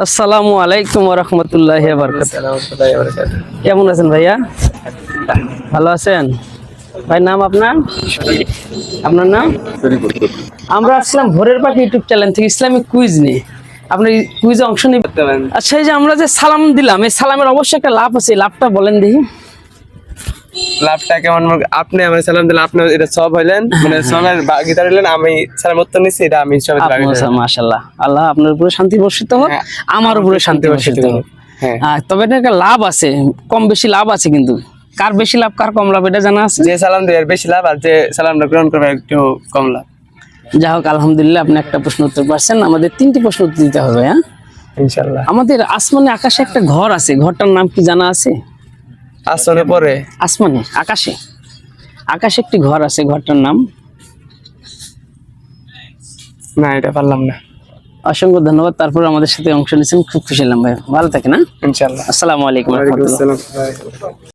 আসসালামু আলাইকুম ওয়া রাহমাতুল্লাহি ওয়া বারাকাতুহু। কেমন আছেন ভাইয়া? ভালো আছেন ভাই? নাম আপনার? আপনার নাম? আমরা আসলাম ভোরের পাখি ইউটিউব চ্যানেল থেকে ইসলামিক কুইজ নিয়ে। আপনি কুইজে অংশ নেবেন? আচ্ছা, এই যে আমরা যে সালাম দিলাম, এই সালামের অবশ্যই একটা লাভ আছে, লাভটা বলেন দেখি। লাভটা কেমন? আপনি আমার সালাম দিলেন, আপনি এটা সব হইলেন, মানে সবের ভাগিদার হইলেন। আমি সালাম উত্তর নিচ্ছি, এটা আমি সবের ভাগিদার। মাশাআল্লাহ, আল্লাহ আপনার উপরে শান্তি বর্ষিত হোক, আমার উপরে শান্তি বর্ষিত হোক। হ্যাঁ, তবে এটা একটা লাভ আছে, কম বেশি লাভ আছে, কিন্তু কার বেশি লাভ কার কম লাভ এটা জানা আছে? যে সালাম দেয় বেশি লাভ, আর যে সালামটা গ্রহণ করবে একটু কম লাভ। যাই হোক, আলহামদুলিল্লাহ আপনি একটা প্রশ্ন উত্তর পারছেন। আমাদের 3টি প্রশ্ন উত্তর দিতে হবে। হ্যাঁ ইনশাআল্লাহ। আমাদের আসমানে আকাশে একটা ঘর আছে, ঘরটার নাম কি জানা আছে? আসলে পরে আসমানে আকাশে আকাশে একটি ঘর আছে, ঘরটার নাম? না, এটা পারলাম না। অসংখ্য ধন্যবাদ, তারপর আমাদের সাথে অংশ নিয়েছেন, খুব খুশি হলাম ভাই। ভালো থাকেন। হ্যাঁ, ইনশাআল্লাহ। আসসালামু আলাইকুম ওয়া ওয়ালাইকুম রাহমাতুল্লাহ। আসসালাম।